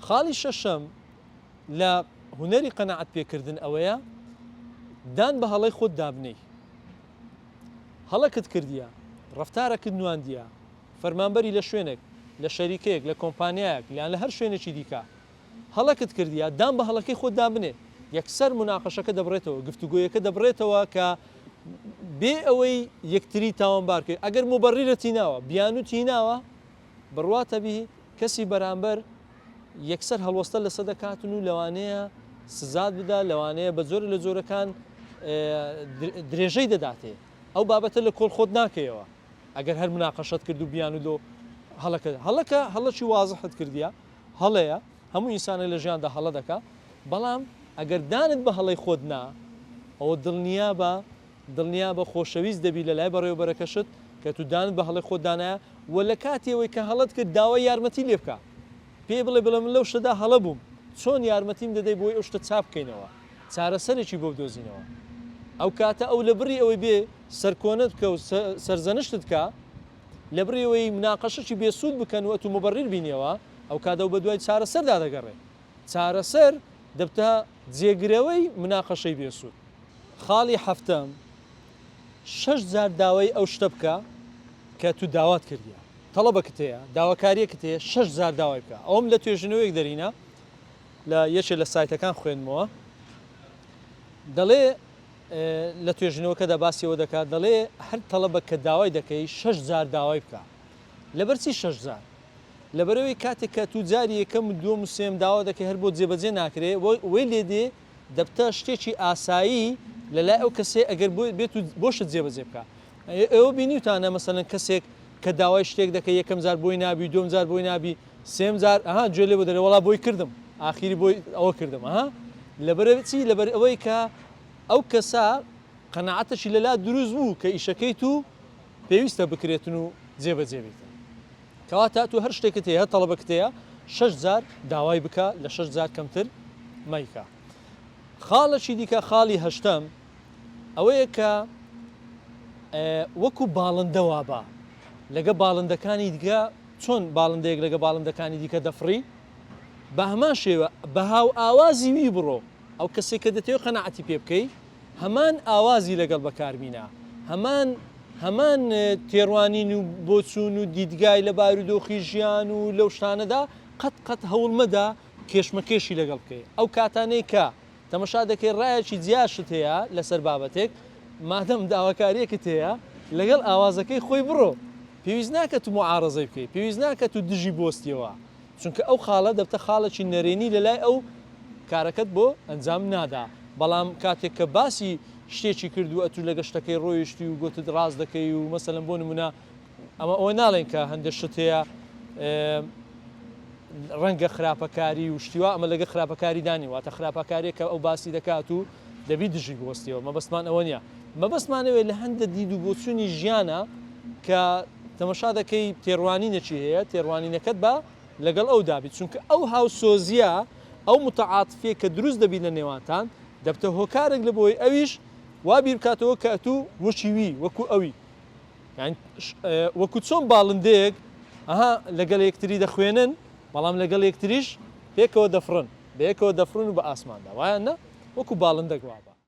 خاڵی شەشەم لە هونەری قەنەعەت پێکردن ئەوەیە دان بە هەڵەی خۆت دابنەی. هەڵەکت کردیە، ڕەفتارەکت نواندیە، فەرمانبەری لە شوێنێک، لە شەریکەیەک، لە کۆمپانیایەک، لیان لە هەر شوێنێکی دیکە هەڵەکت کردیە، دان بە هەڵەکەی خۆت دابنێ. یەکسەر مناقەشەکە دەبڕێتەوە، گفتوگۆیەکە دەبڕێتەوە کە بێ ئەوەی یەکتری تاوانبارکرد. ئەگەر مبەڕیرەتی ناوە، بیانوتی ناوە، بڕواتە بی کەسی بەرامبەر یەکسەر هەڵوەستە لەسەر دەکاتن و لەوانەیە سزات بدا، لەوانەیە بە زۆر لە زۆرەکان درێژەی دەداتێ. ئەو بابەتە لە کۆڵ خۆت ناکەیەوە ئەگەر هەر مناقەشەت کرد و بیان و دۆ هەڵەکە هەڵەکی وازحت کردیە، هەڵەیە، هەموو ئینسانە لە ژیاندا هەڵە دەکا، بەڵام ئەگەر دانت بە هەڵەی خۆت نا، ئەوە دڵنیا بە خۆشەویست دەبی لە لای بەڕێوەبەرەکەشت کە تو دانت بە هەڵەی خۆت دانایە و لە کاتێەوەی کە هەڵەت کرد داوای یارمەتی لێ بکە، پێ بڵێ من لەو شتەدا هەڵە بووم، چۆن یارمەتیم دەدەی بۆی ئەو شتە چاپ بکەینەوە، چارەسەرێکی بۆ بدۆزینەوە. ئەو کاتە ئەو لە بڕی ئەوەی بێ سەرکۆنت بکە و سەرزەنشتت کە لە بڕیەوەی مناقەشەی بێسوود بکەن و ئەتو مبەڕیر بینیەوە، ئەو کاتە بە دوای چارەسەردا دەگەڕێ. چارەسەر دەبتە جێگرەوەی مناقەشەی بێسوود. خاڵی هەفتەم 6,000 داوای ئەو شتە بکە کە تو داوات کردیە. تەڵەبەکت هەیە، داواکاریەکت هەیە، 6,000 داوای بکە. ئەوم لە توێژنەوەیەک دەرینە لە یەکێک لە سایتەکان خوێنمەوە، دەڵێ لە توێژنەوەکەدا باسیەوە دەکات، دەڵێ هەر تەڵەبە کە داوای دەکەی 6,000 داوای بکە. لەبەرچی 6,000 لەبەرەوەی کاتێک کە تو جاری یەکەم و دووەم و سێم داوا دەکەی هەر بۆ جێبەجێ ناکرێ، وەی لێ دێ دەبتە شتێکی ئاسایی لەلای ئەو کەسێ ئەگەر بێت و بۆشت جێبەجێ بکە. ئێوە بینیوتانە مەسەڵەن کەسێک کە داوای شتێک دەکەی یەکەم جار بۆی نابی، دووەم جار بۆی نابی، سێم جار گوێ لێ بۆ دەرێ وەڵا بۆی کردم، ئاخیری بۆی ئەوە کردم. لەبەرچی لەبەر ئەوەی کە ئەو کەسە قەنەعەتەشی لەلا دروست بوو کە ئیشەکەی تو پێویستە بکرێتن و جێبەجێ بیتن. کەواتە تو هەر شتێکت هەیە، هەر تەڵەبەکت هەیە، 6,000 داوای بکە، لە 6,000 کەمتر مەیکە. خاڵەکی دیکە، خاڵی هەشتەم ئەوەیە کە وەکو باڵندە وابە لەگە باڵندەکانی دیکە، چۆن باڵندەیەک لەگە باڵندەکانی دیکە دەفڕی، بە هەمان شێوە بە هاو ئاوازی وی بڕۆ، ئەو کەسێک کە دەتەوێت قەنەعەتی پێ بکەی هەمان ئاوازی لەگەڵ بەکاربینە، هەمان تێڕوانین و بۆچوون و دیدگای لە بارودۆخی ژیان و لەو شتانەدا قەت هەوڵمەدا کێشمەکێشی لەگەڵ بکەی. ئەو کاتانەی کە تەمەشا دەکەی ڕایەکی جیاشت هەیە لەسەر بابەتێک، مادەم داواکاریەکت هەیە لەگەڵ ئاوازەکەی خۆی بڕۆ، پێویست ناکە تو معارەزەی بکەی، پێویست ناکە تو دژی بۆستیەوە، چونکە ئەو خاڵە دەبتە خاڵێکی نەرێنی لەلای ئەو کارەکەت بۆ ئەنجام نادا. بەڵام کاتێک کە باسی شتێکی کردو ئەتو لە گەشتەکەی ڕۆیشتی و گوتت ڕاست دەکەی و مەسەلەن بۆ نمونە ئەمە ئەوە ناڵێن کە هەندێک شت هەیە ڕەنگە خراپەکاری و شتیوا، ئەمە لەگە خراپەکاری دانی واتە خراپەکارێک کە ئەو باسی دەکات و دەبی دژی بۆستیەوە. مەبەستمان ئەوە نییە، مەبەستمانەوێت لە هەندە دید و بۆچوونی ژیانە کە تەمەشا دەکەی تێڕوانینەکی هەیە، تێڕوانینەکەت بە لەگەڵ ئەو دابیت، چونکە ئەو هاوسۆزیە، ئەو متعاتفیە کە دروست دەبی لە نێوانتان دەبتە هۆکارێک لە بۆی ئەویش وا بیر بکاتەوە کە ئەتوو وەشیوی وەکو ئەوی، وەکو چۆن باڵندەیەک لەگەڵ یەکتری دەخوێنن، بەڵام لەگەڵ یەکتریش پێکەوە دەفڕن، بەیەکەوە دەفڕن و بە ئاسماندا، وایە نە وەکو باڵندەک وابە.